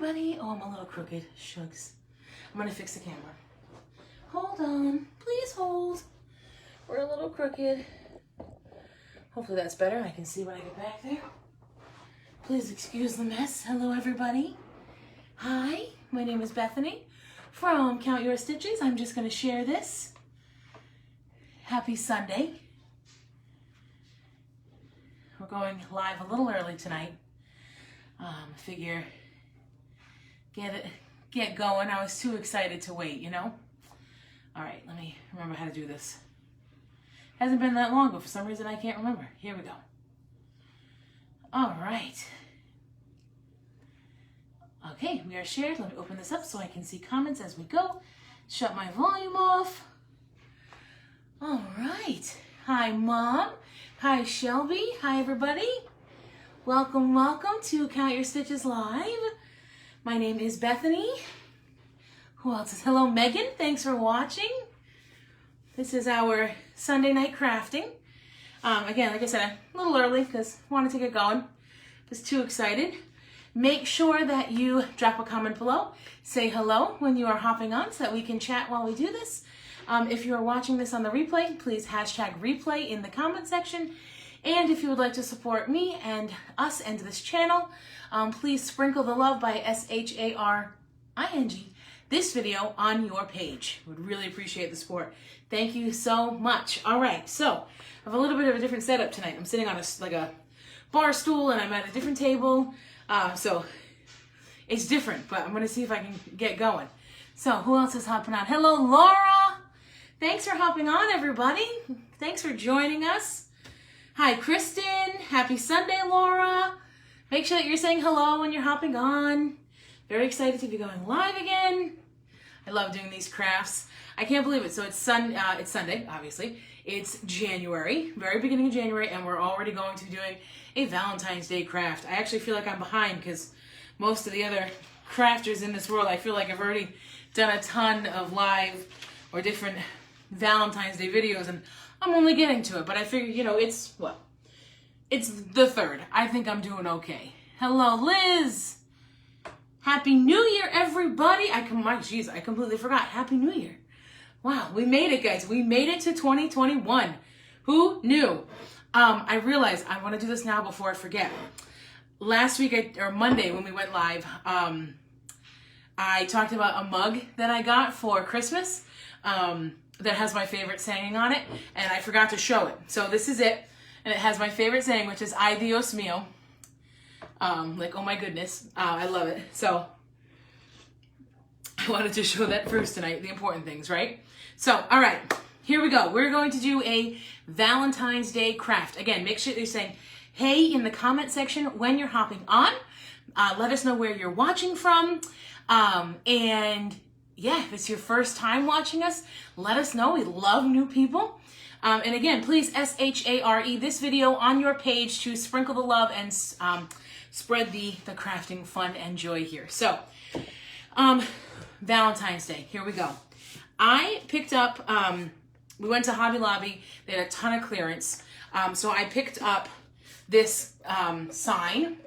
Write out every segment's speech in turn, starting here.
everybody. Oh, I'm a little crooked. Shucks. I'm gonna fix the camera. Hold on. Please hold. We're a little crooked. Hopefully that's better. I can see when I get back there. Please excuse the mess. Hello, everybody. Hi, my name is Bethany from Count Your Stitches. I'm just gonna share this. Happy Sunday. We're going live a little early tonight. Figure get going. I was too excited to wait, you know? All right, let me remember how to do this. Hasn't been that long, but for some reason I can't remember. Here we go. All right. Okay, we are shared. Let me open this up so I can see comments as we go. Shut my volume off. All right. Hi, Mom. Hi, Shelby. Hi, everybody. Welcome, welcome to Count Your Stitches Live. My name is Bethany. Who else is? Hello, Megan. Thanks for watching. This is our Sunday night crafting. Again, like I said, a little early because I wanted to get going. Was too excited. Make sure that you drop a comment below. Say hello when you are hopping on so that we can chat while we do this. If you are watching this on the replay, please hashtag replay in the comment section. And if you would like to support me and us and this channel, please sprinkle the love by SHARING this video on your page. Would really appreciate the support. Thank you so much. All right, so I have a little bit of a different setup tonight. I'm sitting on a bar stool and I'm at a different table. So it's different, but I'm gonna see if I can get going. So who else is hopping on? Hello, Laura. Thanks for hopping on, everybody. Thanks for joining us. Hi, Kristen. Happy Sunday, Laura. Make sure that you're saying hello when you're hopping on. Very excited to be going live again. I love doing these crafts. I can't believe it. So it's Sunday, obviously. It's January, very beginning of January, and we're already going to be doing a Valentine's Day craft. I actually feel like I'm behind because most of the other crafters in this world, I feel like I've already done a ton of live or different Valentine's Day videos, and I'm only getting to it. But I figure, you know, it's the 3rd. I think I'm doing okay. Hello, Liz. Happy New Year, everybody. I completely forgot. Happy New Year. Wow, we made it, guys. We made it to 2021. Who knew? I realized I want to do this now before I forget. Last week, or Monday when we went live, I talked about a mug that I got for Christmas that has my favorite saying on it, and I forgot to show it. So this is it, and it has my favorite saying, which is "Ay Dios mío." Like, oh my goodness, I love it. So I wanted to show that first tonight, the important things, right? So, all right, here we go. We're going to do a Valentine's Day craft. Again, make sure you're saying hey in the comment section when you're hopping on. Let us know where you're watching from. And yeah, if it's your first time watching us, let us know. We love new people. And again, please SHARE this video on your page to sprinkle the love and spread the crafting fun and joy here. So, Valentine's Day, here we go. I picked up, we went to Hobby Lobby, they had a ton of clearance. So I picked up this sign,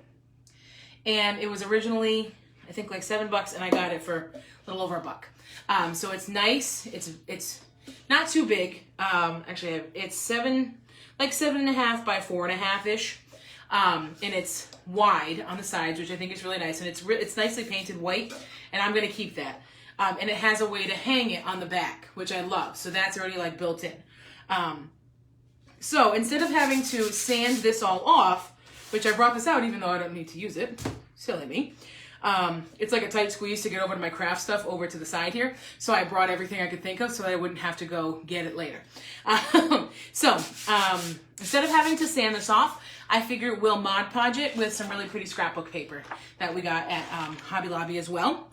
and it was originally, I think, like $7, and I got it for a little over $1. So it's nice, it's not too big. Actually, it's 7.5 by 4.5-ish. And it's wide on the sides, which I think is really nice. And it's nicely painted white, and I'm gonna keep that. And it has a way to hang it on the back, which I love. So that's already like built in. So instead of having to sand this all off, which I brought this out even though I don't need to use it, silly me. It's like a tight squeeze to get over to my craft stuff over to the side here. So I brought everything I could think of so I wouldn't have to go get it later. Instead of having to sand this off, I figured we'll Mod Podge it with some really pretty scrapbook paper that we got at Hobby Lobby as well.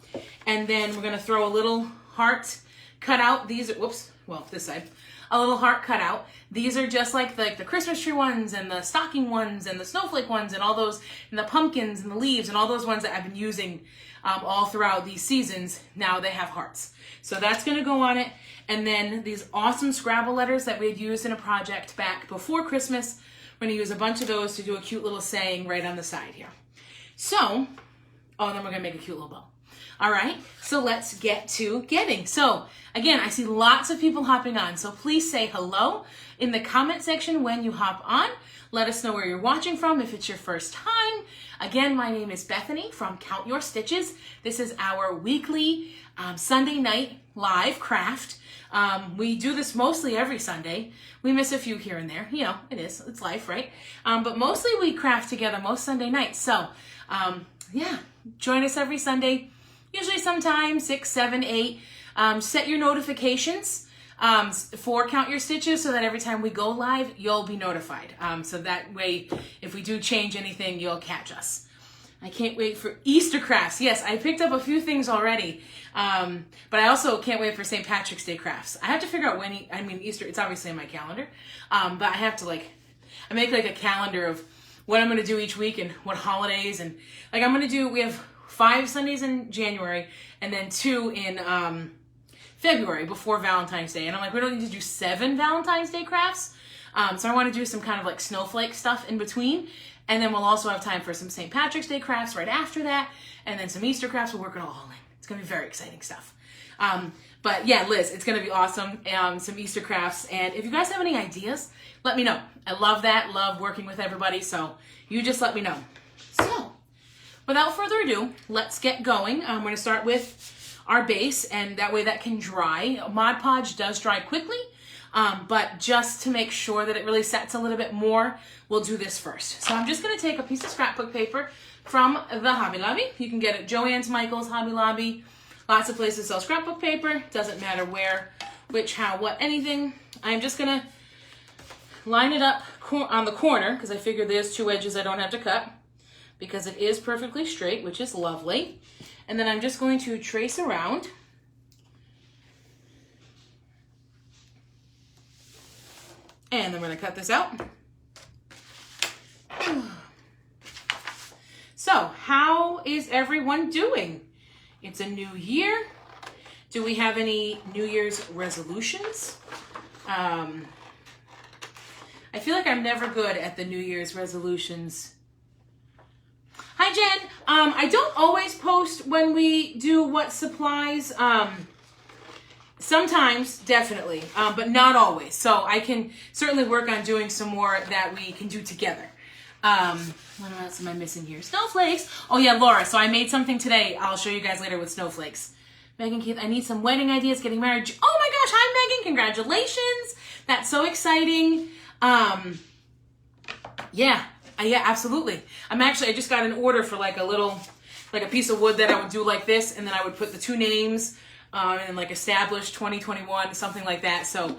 And then we're gonna throw a little heart cut out. These are, whoops, well, this side. A little heart cut out. These are just like the Christmas tree ones and the stocking ones and the snowflake ones and all those, and the pumpkins and the leaves and all those ones that I've been using all throughout these seasons. Now they have hearts. So that's gonna go on it. And then these awesome Scrabble letters that we had used in a project back before Christmas. We're gonna use a bunch of those to do a cute little saying right on the side here. So Oh, and then we're gonna make a cute little bow. All right, so let's get to getting. So again, I see lots of people hopping on, so please say hello in the comment section when you hop on. Let us know where you're watching from if it's your first time. Again, my name is Bethany from Count Your Stitches. This is our weekly Sunday night live craft. We do this mostly every Sunday. We miss a few here and there. You know, it's life, right? But mostly we craft together most Sunday nights. So yeah, join us every Sunday, usually sometime 6, 7, 8. Set your notifications for Count Your Stitches so that every time we go live, you'll be notified. So that way, if we do change anything, you'll catch us. I can't wait for Easter crafts. Yes, I picked up a few things already, but I also can't wait for St. Patrick's Day crafts. I have to figure out when, Easter, it's obviously in my calendar, but I have to I make like a calendar of what I'm going to do each week and what holidays, and we have 5 Sundays in January and then 2 in February before Valentine's Day. And I'm like, we don't need to do 7 Valentine's Day crafts. So I want to do some kind of like snowflake stuff in between. And then we'll also have time for some St. Patrick's Day crafts right after that. And then some Easter crafts. We'll work it all in. It's going to be very exciting stuff. But yeah, Liz, it's going to be awesome. Some Easter crafts. And if you guys have any ideas, let me know. I love that. Love working with everybody. So you just let me know. So without further ado, let's get going. We're going to start with our base, and that way that can dry. Mod Podge does dry quickly, but just to make sure that it really sets a little bit more, we'll do this first. So I'm just going to take a piece of scrapbook paper from the Hobby Lobby. You can get it at Joann's, Michael's, Hobby Lobby. Lots of places sell scrapbook paper. Doesn't matter where, which, how, what, anything. I'm just going to line it up on the corner because I figure there's 2 edges I don't have to cut because it is perfectly straight, which is lovely. And then I'm just going to trace around. And then we're going to cut this out. So, how is everyone doing? It's a new year. Do we have any New Year's resolutions? I feel like I'm never good at the New Year's resolutions. Hi, Jen. I don't always post when we do what supplies. Sometimes, definitely, but not always. So I can certainly work on doing some more that we can do together. What else am I missing here? Snowflakes. Oh yeah, Laura. So I made something today. I'll show you guys later with snowflakes. Megan Keith, I need some wedding ideas, getting married. Oh my gosh, hi Megan, congratulations. That's so exciting. Yeah, absolutely. I just got an order for like a piece of wood that I would do like this, and then I would put the 2 names, and like established 2021, something like that. So,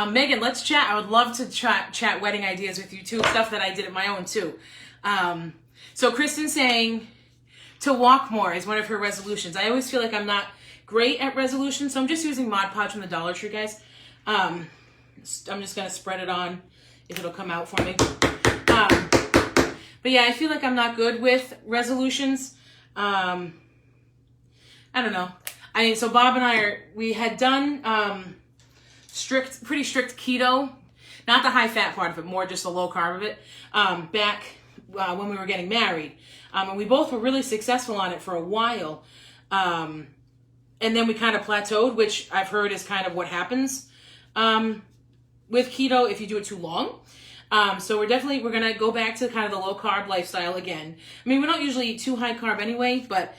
Megan, let's chat. I would love to chat wedding ideas with you too, stuff that I did at my own too. So Kristen's saying to walk more is one of her resolutions. I always feel like I'm not great at resolutions, so I'm just using Mod Podge from the Dollar Tree, guys. I'm just gonna spread it on if it'll come out for me. But yeah, I feel like I'm not good with resolutions. I don't know. So Bob and I we had done pretty strict keto, not the high fat part of it, more just the low carb of it, back when we were getting married. And we both were really successful on it for a while. And then we kind of plateaued, which I've heard is kind of what happens with keto if you do it too long. So we're going to go back to kind of the low carb lifestyle again. I mean, we don't usually eat too high carb anyway, but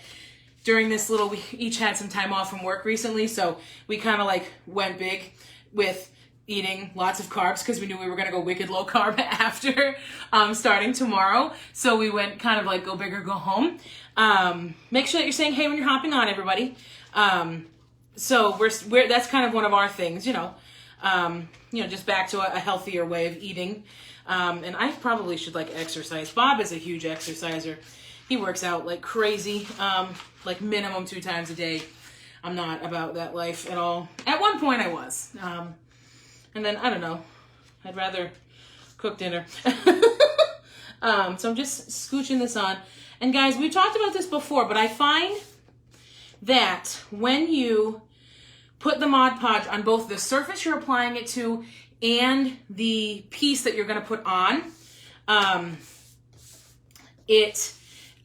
during this we each had some time off from work recently. So we kind of like went big with eating lots of carbs because we knew we were going to go wicked low carb after starting tomorrow. So we went kind of like go big or go home. Make sure that you're saying hey when you're hopping on, everybody. So that's kind of one of our things, just back to a healthier way of eating. And I probably should like exercise. Bob is a huge exerciser. He works out like crazy, like minimum 2 times a day. I'm not about that life at all. At one point I was. And then, I don't know, I'd rather cook dinner. So I'm just scooching this on. And guys, we've talked about this before, but I find that when you put the Mod Podge on both the surface you're applying it to and the piece that you're going to put on, it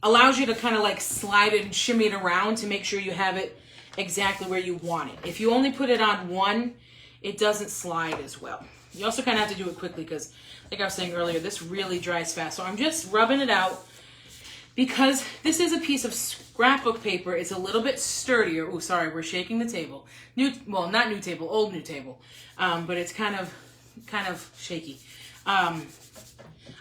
allows you to kind of like slide it and shimmy it around to make sure you have it exactly where you want it. If you only put it on one, it doesn't slide as well. You also kind of have to do it quickly because, like I was saying earlier, this really dries fast. So I'm just rubbing it out because this is a piece of scrapbook paper. It's a little bit sturdier. Oh, sorry, we're shaking the table. Well, not new table, old new table. But it's kind of shaky.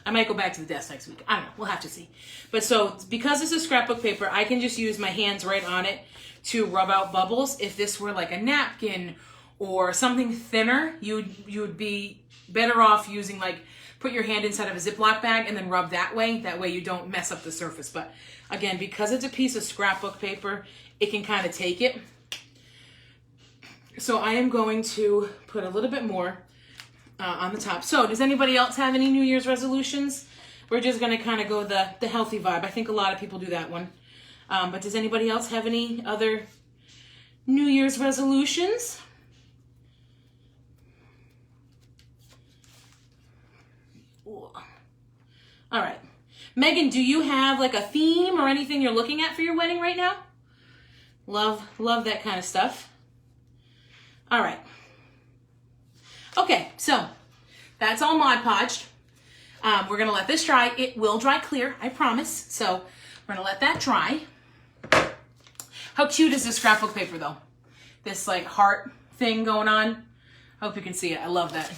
I might go back to the desk next week. I don't know. We'll have to see. But so because this is scrapbook paper, I can just use my hands right on it to rub out bubbles. If this were like a napkin or something thinner, you would be better off using like, put your hand inside of a Ziploc bag and then rub that way. That way you don't mess up the surface. But again, because it's a piece of scrapbook paper, it can kind of take it. So I am going to put a little bit more on the top. So does anybody else have any New Year's resolutions? We're just going to kind of go the healthy vibe. I think a lot of people do that one. But does anybody else have any other New Year's resolutions? Ooh. All right. Megan, do you have like a theme or anything you're looking at for your wedding right now? Love that kind of stuff. All right. Okay, so that's all Mod Podged. We're going to let this dry. It will dry clear, I promise. So we're going to let that dry. How cute is this scrapbook paper, though? This, like, heart thing going on. I hope you can see it. I love that.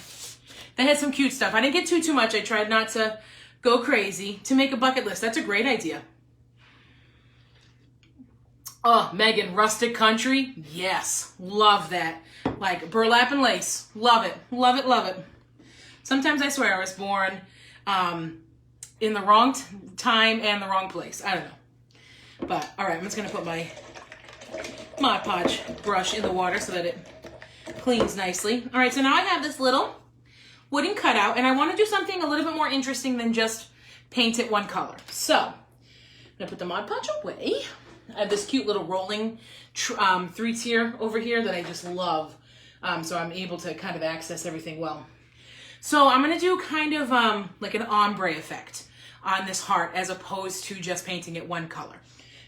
They had some cute stuff. I didn't get too much. I tried not to go crazy. To make a bucket list. That's a great idea. Oh, Megan, rustic country? Yes. Love that. Like burlap and lace. Love it. Love it, love it. Sometimes I swear I was born in the wrong time and the wrong place. I don't know. But, all right, I'm just going to put my Mod Podge brush in the water so that it cleans nicely. All right, so now I have this little wooden cutout, and I want to do something a little bit more interesting than just paint it one color. So, I'm going to put the Mod Podge away. I have this cute little rolling 3-tier over here that I just love. So I'm able to kind of access everything well. So I'm going to do kind of like an ombre effect on this heart as opposed to just painting it one color.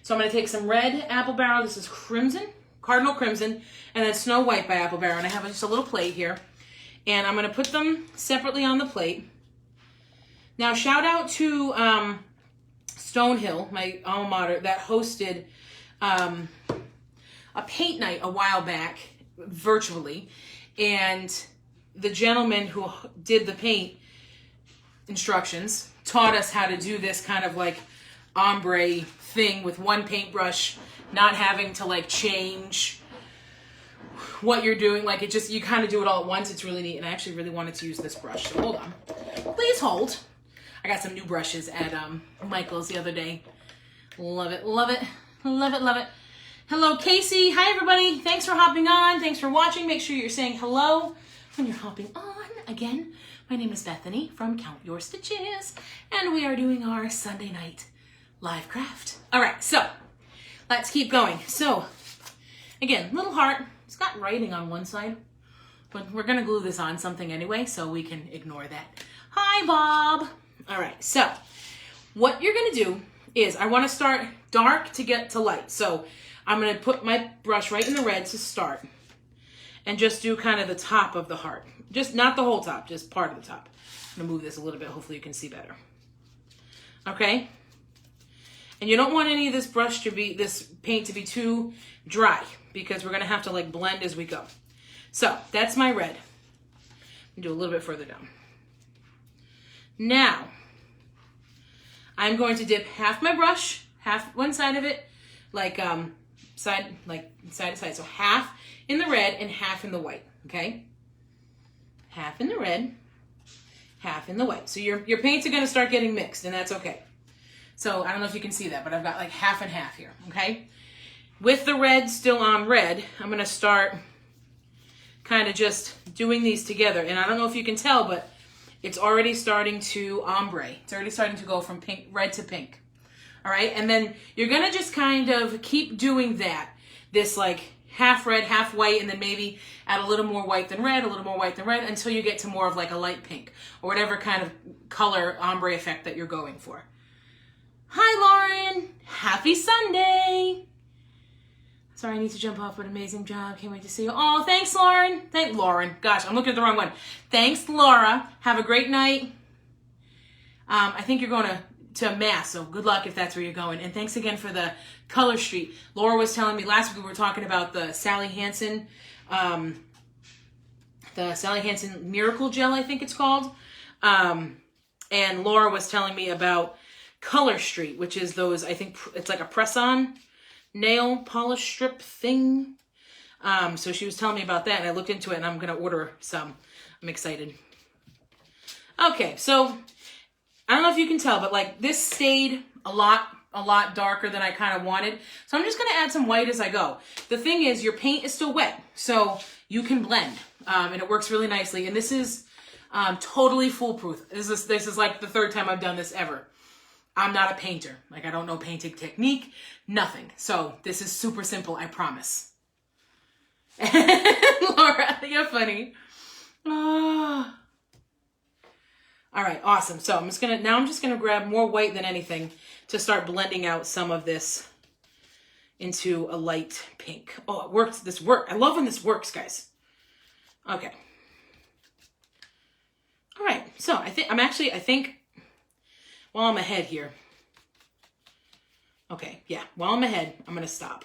So I'm going to take some red Apple Barrel. This is crimson, Cardinal Crimson, and then Snow White by Apple Barrel. And I have just a little plate here. And I'm going to put them separately on the plate. Now shout out to Stonehill, my alma mater, that hosted a paint night a while back virtually, and the gentleman who did the paint instructions taught us how to do this kind of like ombre thing with one paintbrush, not having to like change what you're doing. Like it just, you kind of do it all at once. It's really neat, and I actually really wanted to use this brush. So hold on, please hold. I got some new brushes at Michael's the other day. Love it, love it, love it, love it. Hello, Casey. Hi, everybody. Thanks for hopping on. Thanks for watching. Make sure you're saying hello when you're hopping on. Again, my name is Bethany from Count Your Stitches, and we are doing our Sunday night live craft. All right, so let's keep going. So, again, little heart. It's got writing on one side, but we're going to glue this on something anyway, so we can ignore that. Hi, Bob. All right, so what you're going to do is I want to start dark to get to light. So I'm going to put my brush right in the red to start and just do kind of the top of the heart. Just not the whole top, just part of the top. I'm going to move this a little bit. Hopefully you can see better. Okay? And you don't want any of this brush to be, this paint to be too dry because we're going to have to like blend as we go. So that's my red. Do a little bit further down. Now, I'm going to dip half my brush, half one side of it, like side to side. So half in the red and half in the white, okay? Half in the red, half in the white. So your paints are going to start getting mixed, and that's okay. So I don't know if you can see that, but I've got like half and half here, okay? With the red still on red, I'm going to start kind of just doing these together. And I don't know if you can tell, but it's already starting to ombre. It's already starting to go from pink, red to pink. All right, and then you're gonna just kind of keep doing that. This like half red, half white, and then maybe add a little more white than red, a little more white than red, until you get to more of like a light pink or whatever kind of color ombre effect that you're going for. Hi, Lauren. Happy Sunday. Sorry, I need to jump off, but amazing job. Can't wait to see you. Oh, thanks, Lauren. Thank Lauren. Gosh, I'm looking at the wrong one. Thanks, Laura. Have a great night. I think you're going to Mass, so good luck if that's where you're going. And thanks again for the Color Street. Laura was telling me last week we were talking about the Sally Hansen Miracle Gel, I think it's called. And Laura was telling me about Color Street, which is those, I think it's like a press-on nail polish strip thing. So she was telling me about that, and I looked into it, and I'm going to order some. I'm excited. Okay, so I don't know if you can tell, but like this stayed a lot darker than I kind of wanted. So I'm just going to add some white as I go. The thing is, your paint is still wet, so you can blend, and it works really nicely. And this is totally foolproof. This is like the third time I've done this ever. I'm not a painter. Like, I don't know painting technique, nothing. So this is super simple, I promise. Laura, you're funny. Oh. All right, awesome. So I'm just gonna grab more white than anything to start blending out some of this into a light pink. Oh, it works. This works. I love when this works, guys. Okay. All right. So I think while I'm ahead here. Okay, yeah. While I'm ahead, I'm gonna stop.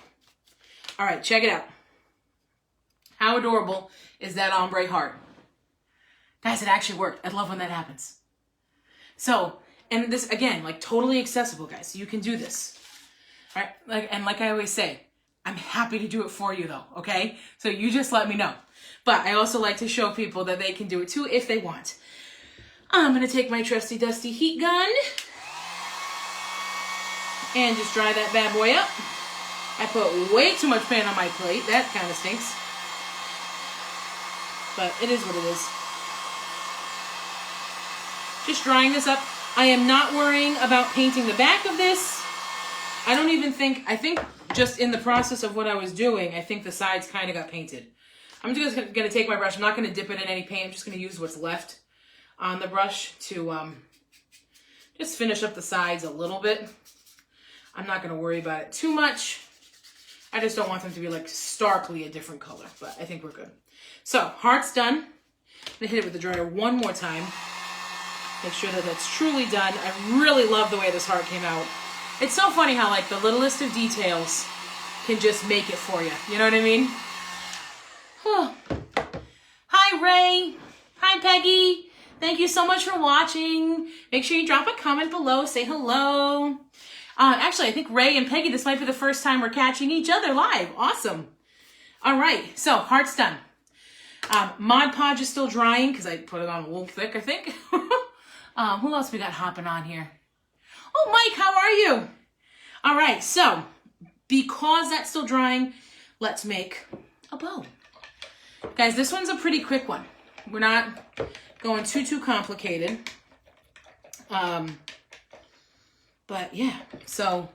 All right, check it out. How adorable is that ombre heart? Guys, it actually worked. I love when that happens. So, and this, again, like totally accessible, guys. You can do this. All right? Like I always say, I'm happy to do it for you though, okay? So you just let me know. But I also like to show people that they can do it too if they want. I'm gonna take my trusty dusty heat gun and just dry that bad boy up. I put way too much paint on my plate. That kind of stinks. But it is what it is. Just drying this up. I am not worrying about painting the back of this. I think just in the process of what I was doing, I think the sides kind of got painted. I'm just going to take my brush. I'm not going to dip it in any paint. I'm just going to use what's left on the brush to just finish up the sides a little bit. I'm not going to worry about it too much. I just don't want them to be like starkly a different color, but I think we're good. So, heart's done. I'm going to hit it with the dryer one more time. Make sure that that's truly done. I really love the way this heart came out. It's so funny how like the littlest of details can just make it for you. You know what I mean? Oh. Hi, Ray. Hi, Peggy. Thank you so much for watching. Make sure you drop a comment below. Say hello. Actually, I think Ray and Peggy, this might be the first time we're catching each other live. Awesome. All right. So, heart's done. Mod Podge is still drying because I put it on a little thick, I think. Who else we got hopping on here? Oh, Mike, how are you? All right, so because that's still drying, let's make a bow. Guys, this one's a pretty quick one. We're not going too complicated. But yeah, so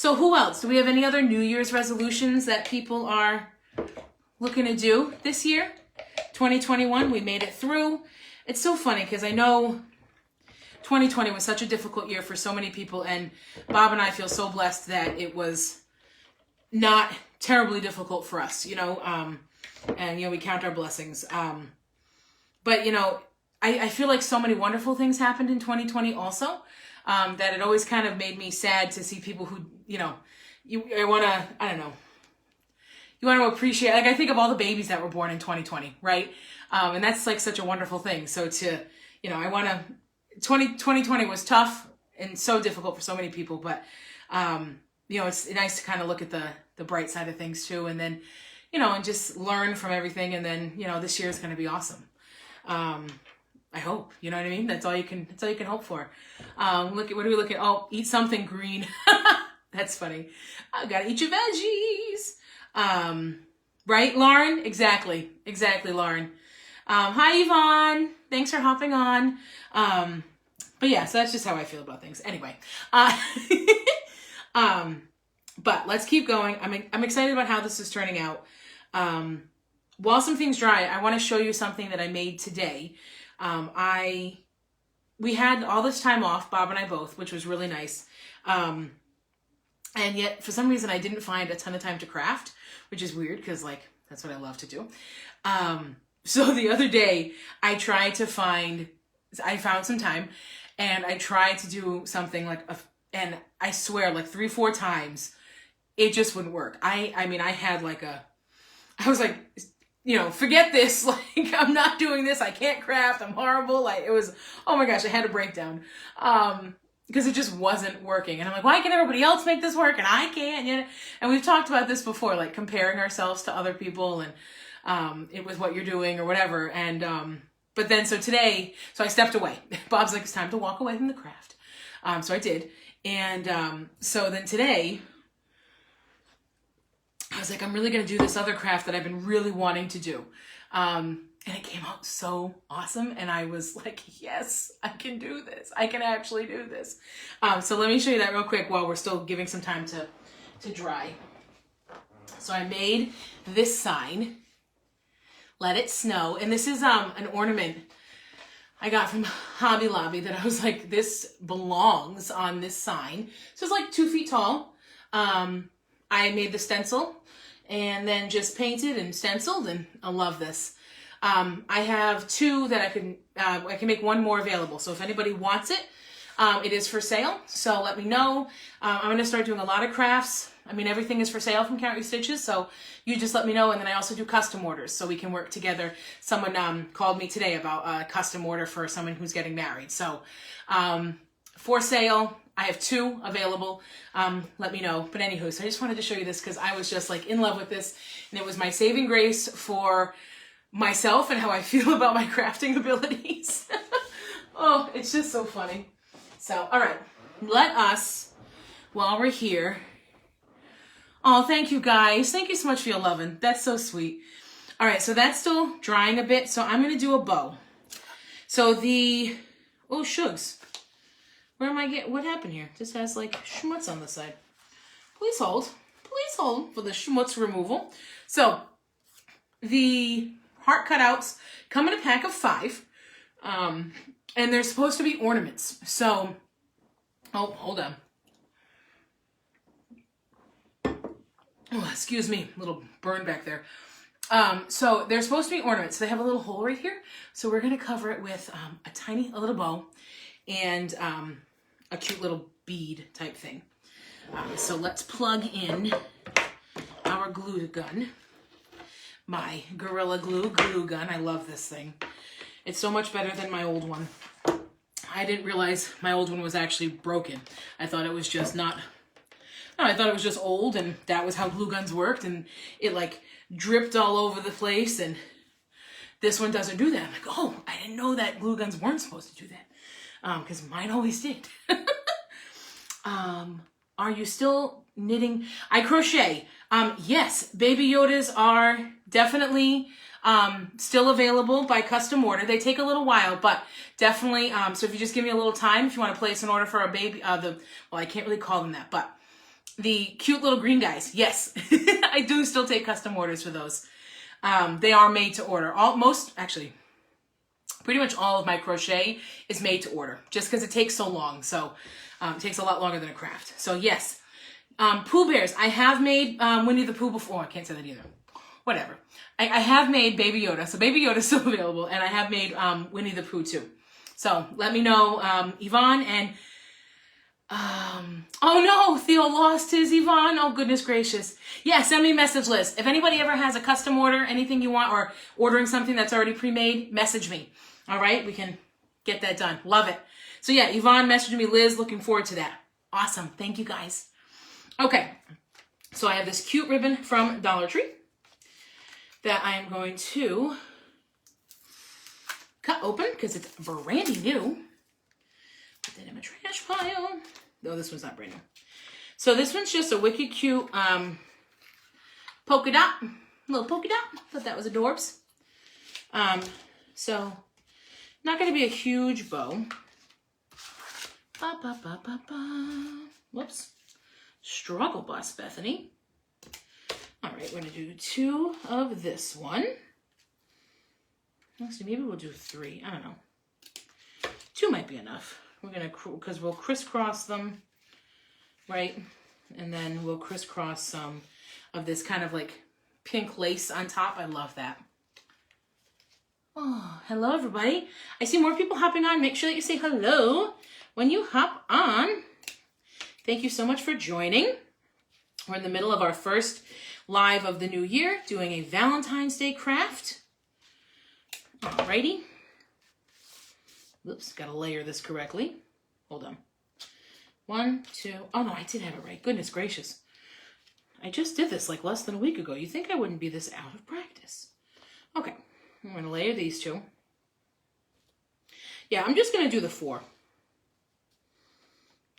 who else? Do we have any other New Year's resolutions that people are looking to do this year? 2021, we made it through. It's so funny because I know 2020 was such a difficult year for so many people, and Bob and I feel so blessed that it was not terribly difficult for us, you know, and, you know, we count our blessings. But, you know, I feel like so many wonderful things happened in 2020 also, that it always kind of made me sad to see people who, you know, you want to appreciate, like I think of all the babies that were born in 2020, right? And that's like such a wonderful thing. So to, you know, 2020 was tough and so difficult for so many people, but, you know, it's nice to kind of look at the bright side of things too. And then, you know, and just learn from everything. And then, you know, this year is going to be awesome. I hope, you know what I mean? That's all you can hope for. What do we look at? Oh, eat something green. That's funny. I gotta eat your veggies. Right, Lauren? Exactly, Lauren. Hi, Yvonne. Thanks for hopping on. But yeah, so that's just how I feel about things. Anyway, but let's keep going. I'm excited about how this is turning out. While some things dry, I want to show you something that I made today. I we had all this time off, Bob and I both, which was really nice. And yet, for some reason, I didn't find a ton of time to craft, which is weird because, like, that's what I love to do. So the other day, I found some time, and I tried to do something like, and I swear, like 3-4 times, it just wouldn't work. I mean, I was like, you know, forget this. Like, I'm not doing this. I can't craft. I'm horrible. Like, it was, oh my gosh, I had a breakdown. Because it just wasn't working. And I'm like, why can everybody else make this work and I can't? You know? And we've talked about this before, like comparing ourselves to other people and it was what you're doing or whatever. And but then so today, so I stepped away. Bob's like, it's time to walk away from the craft. So I did. And so then today, I was like, I'm really going to do this other craft that I've been really wanting to do. And it came out so awesome. And I was like, yes, I can do this. I can actually do this. So let me show you that real quick while we're still giving some time to dry. So I made this sign, Let It Snow. And this is an ornament I got from Hobby Lobby that I was like, this belongs on this sign. So it's like 2 feet tall. I made the stencil and then just painted and stenciled, and I love this. I have 2 that I can make 1 more available. So if anybody wants it, it is for sale. So let me know. I'm going to start doing a lot of crafts. I mean, everything is for sale from Count Your Stitches. So you just let me know. And then I also do custom orders so we can work together. Someone called me today about a custom order for someone who's getting married. So for sale, I have 2 available. Let me know. But anywho, so I just wanted to show you this because I was just like in love with this. And it was my saving grace for myself and how I feel about my crafting abilities. Oh, it's just so funny. So, all right, let us, while we're here, oh, thank you guys. Thank you so much for your loving. That's so sweet. All right, so that's still drying a bit. So I'm going to do a bow. So oh, shugs. Where am I what happened here? This has like schmutz on the side. Please hold for the schmutz removal. So the heart cutouts come in a pack of 5. And they're supposed to be ornaments. So, oh, hold on. Oh, excuse me, a little burn back there. So they're supposed to be ornaments. They have a little hole right here. So we're going to cover it with a little bow and a cute little bead type thing. So let's plug in our glue gun. My Gorilla Glue gun. I love this thing. It's so much better than my old one. I didn't realize my old one was actually broken. I thought it was just I thought it was just old and that was how glue guns worked and it like dripped all over the place, and this one doesn't do that. I'm like, oh, I didn't know that glue guns weren't supposed to do that. Because mine always did. Are you still knitting? I crochet. Yes, Baby Yodas are definitely still available by custom order. They take a little while, but definitely, so if you just give me a little time, if you want to place an order for a baby, well, I can't really call them that, but the cute little green guys, yes, I do still take custom orders for those. They are made to order. Pretty much all of my crochet is made to order, just because it takes so long. So it takes a lot longer than a craft. So yes, Pooh Bears. I have made Winnie the Pooh before. I can't say that either. Whatever. I have made Baby Yoda. So Baby Yoda is still available. And I have made Winnie the Pooh too. So let me know, Yvonne. And oh no, Theo lost his Yvonne. Oh goodness gracious. Yeah, send me a message, Liz. If anybody ever has a custom order, anything you want, or ordering something that's already pre-made, message me. All right, we can get that done. Love it. So yeah, Yvonne messaged me, Liz, looking forward to that. Awesome. Thank you guys. Okay, so I have this cute ribbon from Dollar Tree that I am going to cut open because it's brand new. Put that in my trash pile. No, this one's not brand new. So this one's just a wicked cute polka dot, little polka dot. Thought that was adorbs. So not going to be a huge bow. Ba, ba, ba, ba, ba. Whoops. Struggle bus, Bethany. All right, we're going to do 2 of this one. Actually, maybe we'll do 3. I don't know. 2 might be enough. We're going to, because we'll crisscross them, right? And then we'll crisscross some of this kind of like pink lace on top. I love that. Oh, hello everybody. I see more people hopping on. Make sure that you say hello when you hop on. Thank you so much for joining. We're in the middle of our first live of the new year, doing a Valentine's Day craft. Alrighty. Oops, gotta layer this correctly. Hold on. 1, 2, oh no, I did have it right. Goodness gracious. I just did this like less than a week ago. You'd think I wouldn't be this out of practice. Okay, I'm gonna layer these 2. Yeah, I'm just gonna do the 4.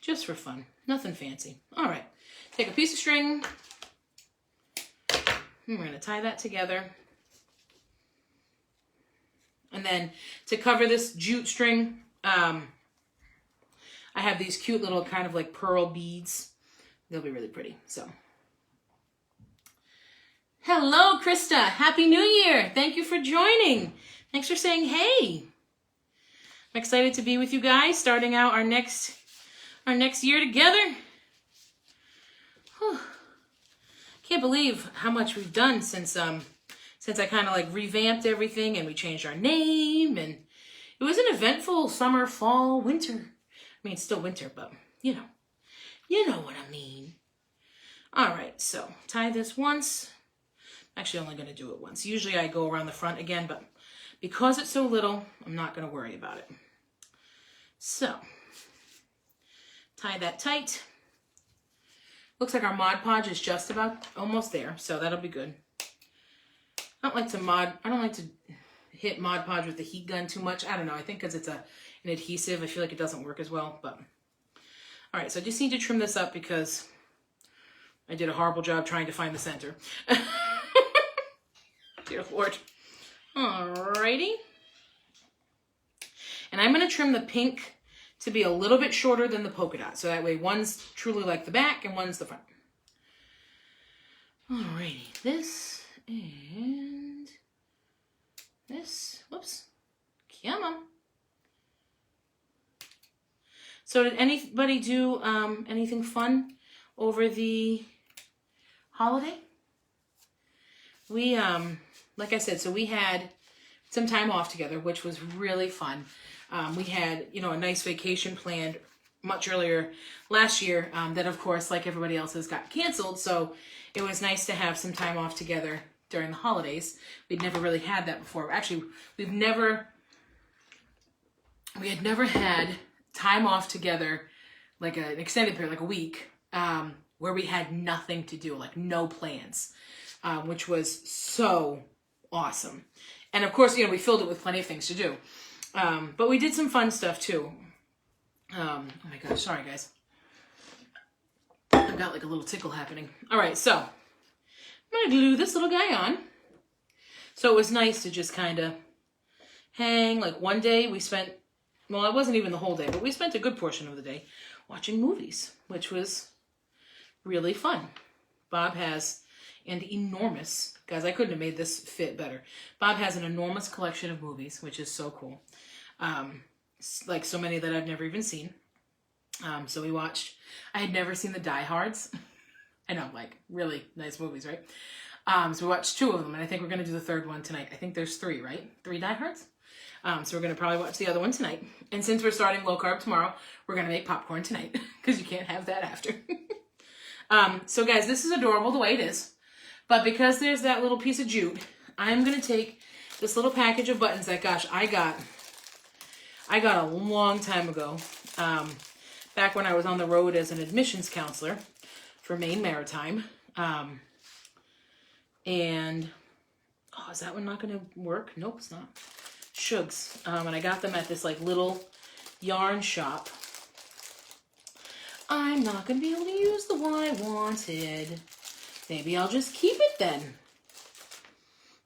Just for fun, nothing fancy. All right, take a piece of string, and we're gonna tie that together. And then to cover this jute string, I have these cute little kind of like pearl beads. They'll be really pretty, so. Hello, Krista. Happy New Year. Thank you for joining. Thanks for saying hey. I'm excited to be with you guys, starting out our next year together. Whew. Can't believe how much we've done since I kind of like revamped everything and we changed our name, and it was an eventful summer, fall, winter. I mean, it's still winter, but you know what I mean. All right, so tie this once. I'm actually only going to do it once. Usually I go around the front again, but because it's so little, I'm not going to worry about it. So tie that tight. Looks like our Mod Podge is just about almost there, so that'll be good. I don't like to hit Mod Podge with the heat gun too much. I don't know. I think because it's an adhesive, I feel like it doesn't work as well. But all right, so I just need to trim this up because I did a horrible job trying to find the center. Dear Lord. Alrighty. And I'm going to trim the pink to be a little bit shorter than the polka dot. So that way one's truly like the back and one's the front. Alrighty. This and this. Whoops. Come on. So did anybody do anything fun over the holiday? We, like I said, so we had some time off together, which was really fun. We had, a nice vacation planned much earlier last year that, of course, like everybody else's, got canceled. So it was nice to have some time off together during the holidays. We'd never really had that before. Actually, we had never had time off together, like an extended period, like a week, where we had nothing to do, like no plans, which was so awesome. And of course, we filled it with plenty of things to do. But we did some fun stuff too. Oh my gosh, sorry guys. I've got like a little tickle happening. All right, so I'm gonna glue this little guy on. So it was nice to just kind of hang. Like one day we spent, well, it wasn't even the whole day, but we spent a good portion of the day watching movies, which was really fun. Bob has an enormous, guys, I couldn't have made this fit better. Bob has an enormous collection of movies, which is so cool. Like so many that I've never even seen. So we watched, I had never seen the Die Hards. I know, like really nice movies, right? So we watched 2 of them, and I think we're going to do the 3rd one tonight. I think there's 3, right? 3 Die Hards? So we're going to probably watch the other one tonight. And since we're starting low carb tomorrow, we're going to make popcorn tonight because you can't have that after. So guys, this is adorable the way it is. But because there's that little piece of jute, I'm going to take this little package of buttons that, gosh, I got a long time ago. Back when I was on the road as an admissions counselor for Maine Maritime. And, is that one not going to work? Nope, it's not. Shugs. And I got them at this like little yarn shop. I'm not going to be able to use the one I wanted. Maybe I'll just keep it then.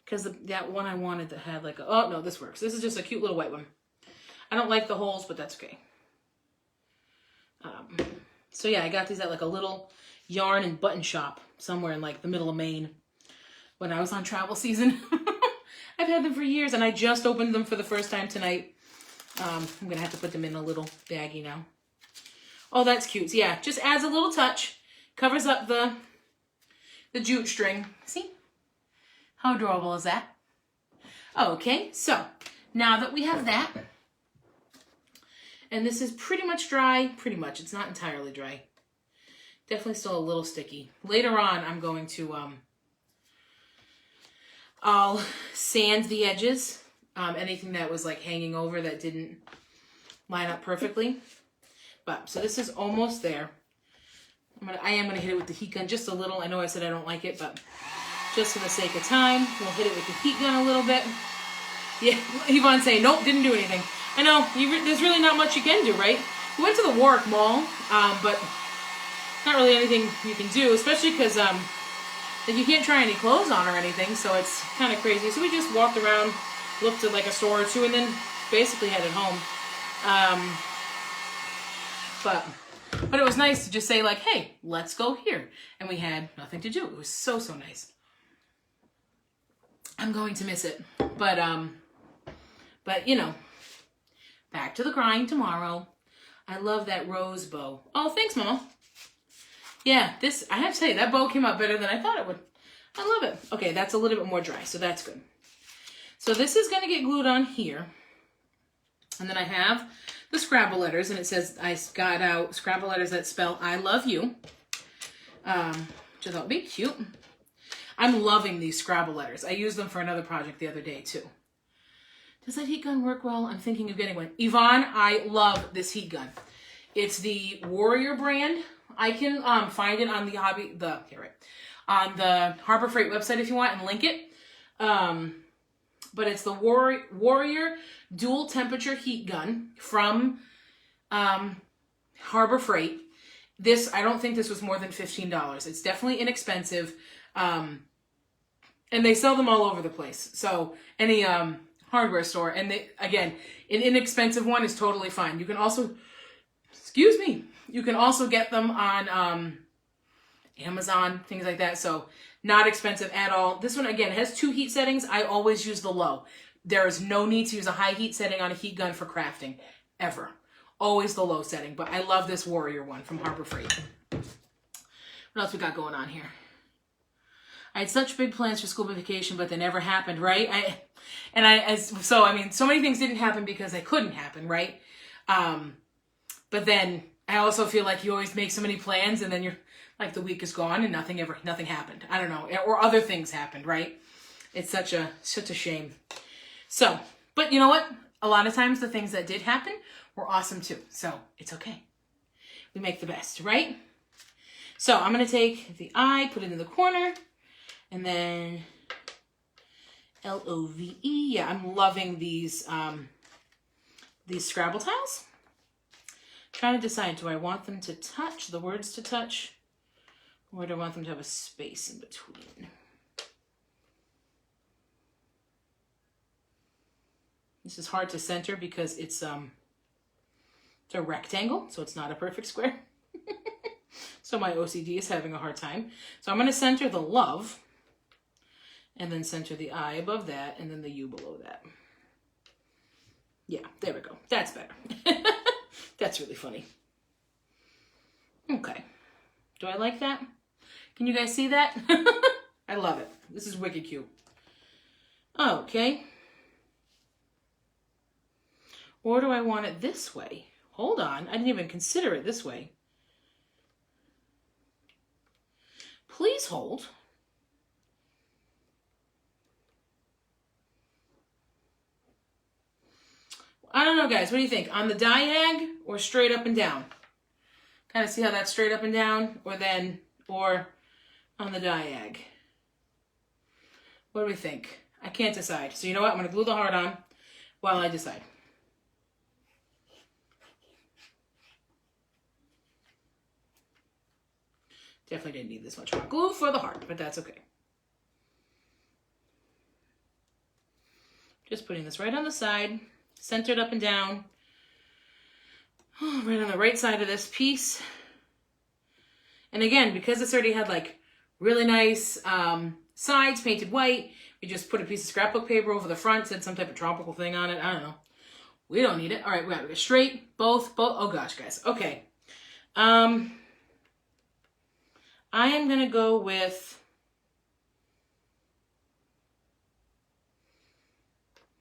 Because that one I wanted that had like, oh no, this works. This is just a cute little white one. I don't like the holes, but that's okay. So yeah, I got these at like a little yarn and button shop somewhere in like the middle of Maine when I was on travel season. I've had them for years, and I just opened them for the first time tonight. I'm going to have to put them in a little baggie now. Oh, that's cute. So yeah, just adds a little touch. Covers up the jute string. See? How adorable is that? Okay, so now that we have that, and this is pretty much dry. Pretty much. It's not entirely dry. Definitely still a little sticky. Later on, I'm going to, I'll sand the edges. Anything that was like hanging over that didn't line up perfectly. But, so this is almost there. I am going to hit it with the heat gun just a little. I know I said I don't like it, but just for the sake of time, we'll hit it with the heat gun a little bit. Yeah, Yvonne's saying, nope, didn't do anything. I know, there's really not much you can do, right? We went to the Warwick Mall, but not really anything you can do, especially because like you can't try any clothes on or anything, so it's kind of crazy. So we just walked around, looked at like a store or two, and then basically headed home. But it was nice to just say like, hey, let's go here. And we had nothing to do. It was so, so nice. I'm going to miss it. But you know, back to the grind tomorrow. I love that rose bow. Oh, thanks, Mama. Yeah, this, I have to say, that bow came out better than I thought it would. I love it. Okay, that's a little bit more dry, so that's good. So this is going to get glued on here. And then I have the Scrabble letters, and it says I got out Scrabble letters that spell I love you, which I thought would be cute. I'm loving these Scrabble letters. I used them for another project the other day too. Does that heat gun work well? I'm thinking of getting one. Yvonne, I love this heat gun. It's the Warrior brand. I can find it on the on the Harbor Freight website if you want and link it. But it's the Warrior dual temperature heat gun from Harbor Freight. This, I don't think this was more than $15. It's definitely inexpensive. And they sell them all over the place. So any hardware store. And they, again, an inexpensive one is totally fine. You can also, excuse me, you can also get them on Amazon, things like that. So not expensive at all. This one, again, has 2 heat settings. I always use the low. There is no need to use a high heat setting on a heat gun for crafting, ever. Always the low setting. But I love this Warrior one from Harbor Freight. What else we got going on here? I had such big plans for school vacation, but they never happened, right? So many things didn't happen because they couldn't happen, right? But then I also feel like you always make so many plans and then you're like the week is gone and nothing happened. I don't know. Or other things happened, right? It's such a shame. So, but you know what? A lot of times the things that did happen were awesome too. So it's okay. We make the best, right? So I'm going to take the eye, put it in the corner, and then L-O-V-E. Yeah, I'm loving these Scrabble tiles. Trying to decide, do I want them to touch, the words to touch, or do I want them to have a space in between? This is hard to center because it's a rectangle, so it's not a perfect square. So my OCD is having a hard time. So I'm going to center the love, and then center the I above that, and then the U below that. Yeah, there we go. That's better. That's really funny. Okay. Do I like that? Can you guys see that? I love it. This is wicked cute. Okay. Or do I want it this way? Hold on. I didn't even consider it this way. Please hold. I don't know, guys. What do you think? On the diag or straight up and down? Kind of see how that's straight up and down, or on the diag. What do we think? I can't decide. So you know what? I'm going to glue the heart on while I decide. Definitely didn't need this much hot glue for the heart, but that's okay. Just putting this right on the side, centered up and down. Oh, right on the right side of this piece. And again, because it's already had like really nice sides painted white, we just put a piece of scrapbook paper over the front, said some type of tropical thing on it. I don't know. We don't need it. All right, we got to go straight, both. Oh gosh, guys. Okay. I am going to go with,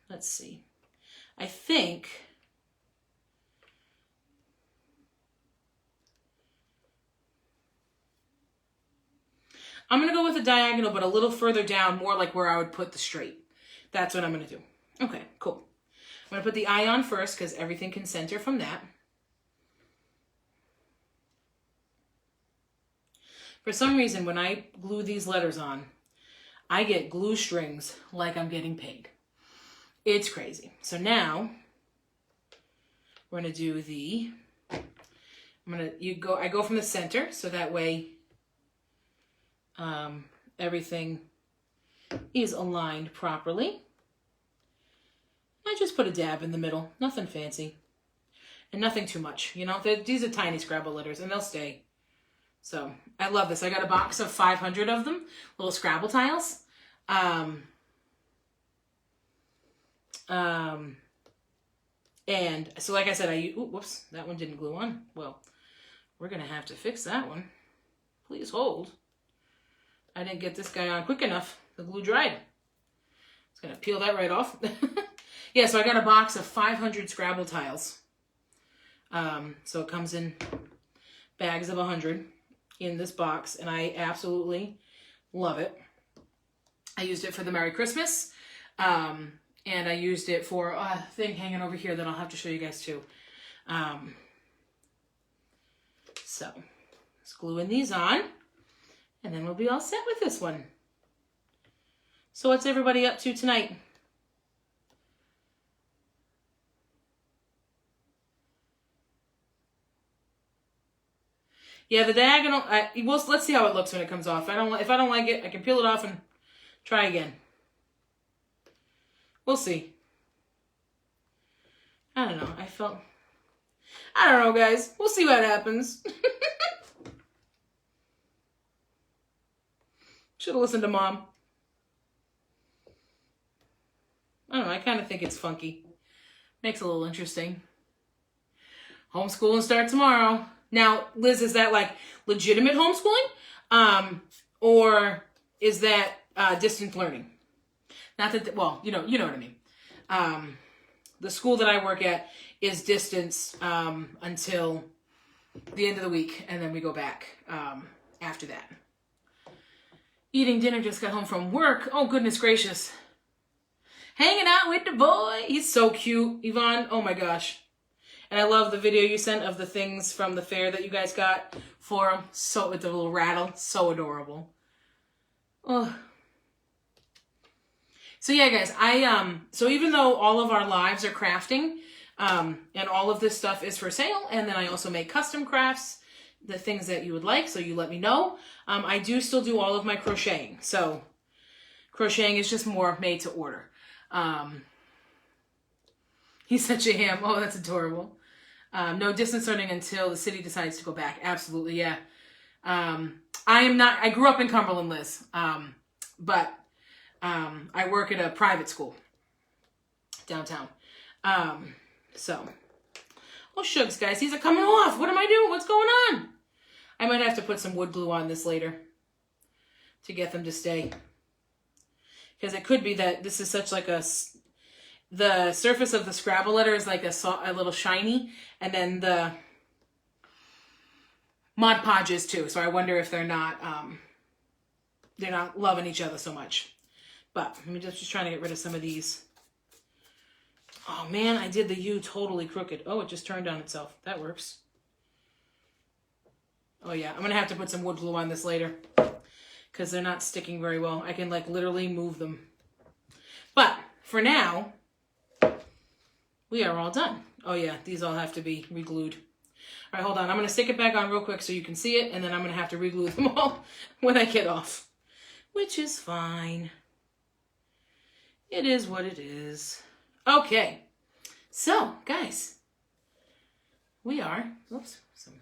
let's see. I think I'm going to go with a diagonal, but a little further down, more like where I would put the straight. That's what I'm going to do. Okay, cool. I'm going to put the eye on first because everything can center from that. For some reason, when I glue these letters on, I get glue strings like I'm getting paid. It's crazy. So now we're going to do the, I go from the center so that way everything is aligned properly. I just put a dab in the middle, nothing fancy and nothing too much. You know, these are tiny Scrabble letters and they'll stay. So I love this. I got a box of 500 of them, little Scrabble tiles. And so like I said, whoops, that one didn't glue on. Well, we're going to have to fix that one. Please hold. I didn't get this guy on quick enough. The glue dried. It's going to peel that right off. Yeah, so I got a box of 500 Scrabble tiles. So it comes in bags of 100 in this box, and I absolutely love it. I used it for the Merry Christmas, and I used it for a thing hanging over here that I'll have to show you guys too. So let's glue in these on, and then we'll be all set with this one. So what's everybody up to tonight? Yeah, the diagonal, let's see how it looks when it comes off. If I don't like it, I can peel it off and try again. We'll see. I don't know. I don't know, guys. We'll see what happens. Should have listened to Mom. I don't know. I kind of think it's funky. Makes it a little interesting. Homeschooling start tomorrow. Now, Liz, is that like legitimate homeschooling? Or is that distance learning? Not that, well, you know what I mean. The school that I work at is distance until the end of the week, and then we go back after that. Eating dinner, just got home from work. Oh, goodness gracious. Hanging out with the boy. He's so cute, Yvonne. Oh, my gosh. And I love the video you sent of the things from the fair that you guys got for him. So, with the little rattle. So adorable. Oh. So yeah, guys, so even though all of our lives are crafting, and all of this stuff is for sale, and then I also make custom crafts, the things that you would like, so you let me know. I do still do all of my crocheting. So crocheting is just more made to order. He's such a ham. Oh, that's adorable. No distance learning until the city decides to go back. Absolutely, yeah. I grew up in Cumberland, Liz, but I work at a private school downtown. So, oh, shucks, guys, these are coming off. What am I doing? What's going on? I might have to put some wood glue on this later to get them to stay. Because it could be that this is such like the surface of the Scrabble letter is like a little shiny, and then the Mod Podge is too. So I wonder if they're not loving each other so much. But let me just trying to get rid of some of these. Oh man, I did the U totally crooked. Oh, it just turned on itself. That works. Oh yeah, I'm gonna have to put some wood glue on this later because they're not sticking very well. I can like literally move them. But for now, we are all done. Oh yeah, these all have to be re-glued. All right, hold on. I'm gonna stick it back on real quick so you can see it, and then I'm gonna have to re-glue them all when I get off, which is fine. It is what it is. Okay, so guys, we are, oops, some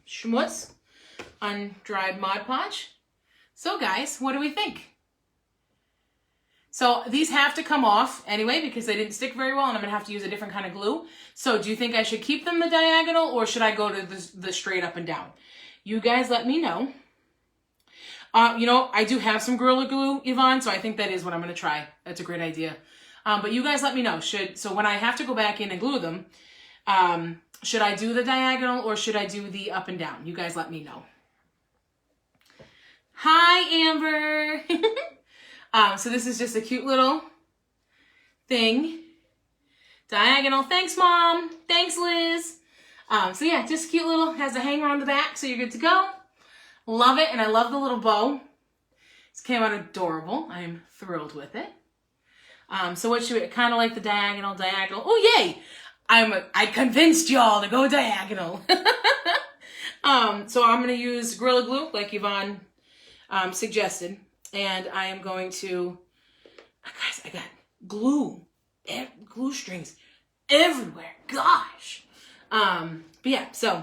schmutz, undried Mod Podge. So guys, what do we think? So these have to come off anyway because they didn't stick very well and I'm going to have to use a different kind of glue. So do you think I should keep them the diagonal or should I go to the straight up and down? You guys let me know. You know, I do have some Gorilla Glue, Yvonne, so I think that is what I'm going to try. That's a great idea. But you guys let me know. So when I have to go back in and glue them, should I do the diagonal or should I do the up and down? You guys let me know. Hi, Amber. So this is just a cute little thing. Diagonal. Thanks, Mom. Thanks, Liz. So yeah, just cute little, has a hanger on the back, so you're good to go. Love it, and I love the little bow. This came out adorable. I'm thrilled with it. So what should we, kind of like the diagonal. Oh, yay! I convinced y'all to go diagonal. So I'm going to use Gorilla Glue, like Yvonne suggested. And I am going to, guys, I got glue strings everywhere. Gosh. But yeah, so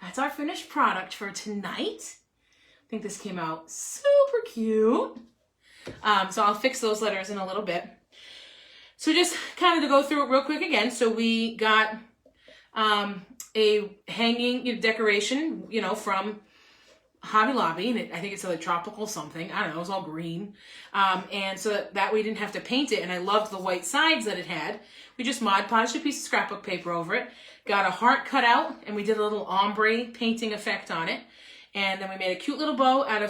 that's our finished product for tonight. I think this came out super cute. So I'll fix those letters in a little bit. So just kind of to go through it real quick again. So we got a hanging decoration, from Hobby Lobby, and I think it's like tropical something. I don't know, it was all green. And so that we didn't have to paint it, and I loved the white sides that it had. We just Mod Podged a piece of scrapbook paper over it, got a heart cut out, and we did a little ombre painting effect on it. And then we made a cute little bow out of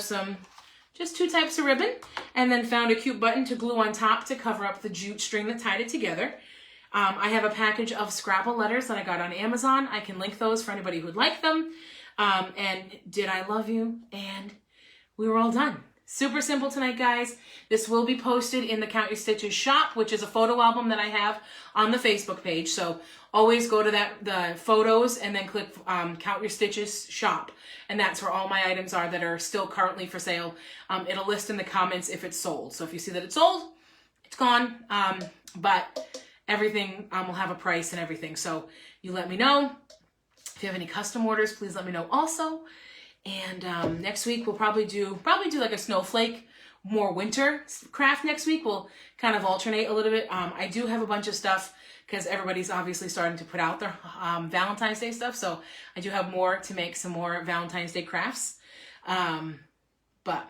just 2 types of ribbon, and then found a cute button to glue on top to cover up the jute string that tied it together. I have a package of Scrabble letters that I got on Amazon. I can link those for anybody who'd like them. And did I love you? And we were all done. Super simple tonight, guys. This will be posted in the Count Your Stitches shop, which is a photo album that I have on the Facebook page. So always go to the photos and then click Count Your Stitches shop. And that's where all my items are that are still currently for sale. It'll list in the comments if it's sold. So if you see that it's sold, it's gone. But everything will have a price and everything. So you let me know. If you have any custom orders, please let me know also. And next week we'll probably do like a snowflake, more winter craft next week. We'll kind of alternate a little bit. I do have a bunch of stuff because everybody's obviously starting to put out their Valentine's Day stuff. So I do have more to make some more Valentine's Day crafts. But,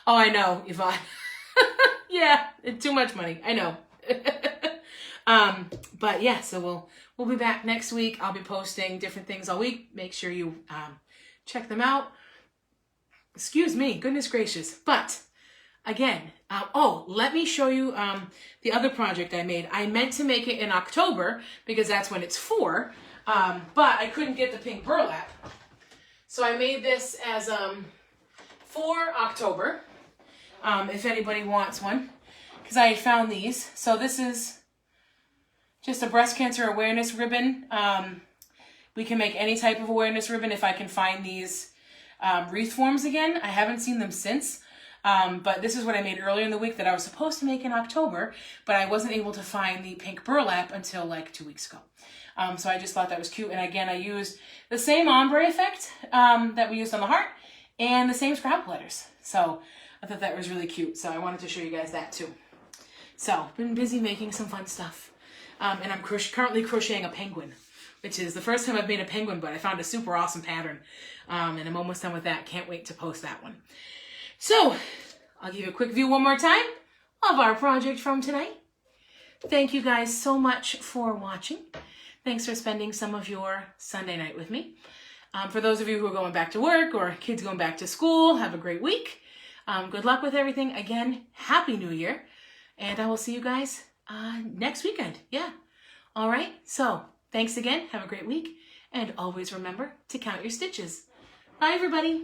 oh, I know, Yvonne. Yeah, too much money. I know. But yeah, so we'll be back next week. I'll be posting different things all week. Make sure you check them out. Excuse me, goodness gracious. But again, let me show you the other project I made. I meant to make it in October because that's when it's for, but I couldn't get the pink burlap. So I made this as for October, if anybody wants one, because I found these. So this is just a breast cancer awareness ribbon. We can make any type of awareness ribbon if I can find these wreath forms again. I haven't seen them since, but this is what I made earlier in the week that I was supposed to make in October, but I wasn't able to find the pink burlap until like 2 weeks ago. So I just thought that was cute. And again, I used the same ombre effect that we used on the heart and the same Scrabble letters. So I thought that was really cute. So I wanted to show you guys that too. So been busy making some fun stuff. And I'm currently crocheting a penguin, which is the first time I've made a penguin, but I found a super awesome pattern. And I'm almost done with that. Can't wait to post that one. So I'll give you a quick view one more time of our project from tonight. Thank you guys so much for watching. Thanks for spending some of your Sunday night with me. For those of you who are going back to work or kids going back to school, have a great week. Good luck with everything. Again, Happy New Year. And I will see you guys next weekend. Yeah. All right. So thanks again. Have a great week. And always remember to count your stitches. Bye, everybody.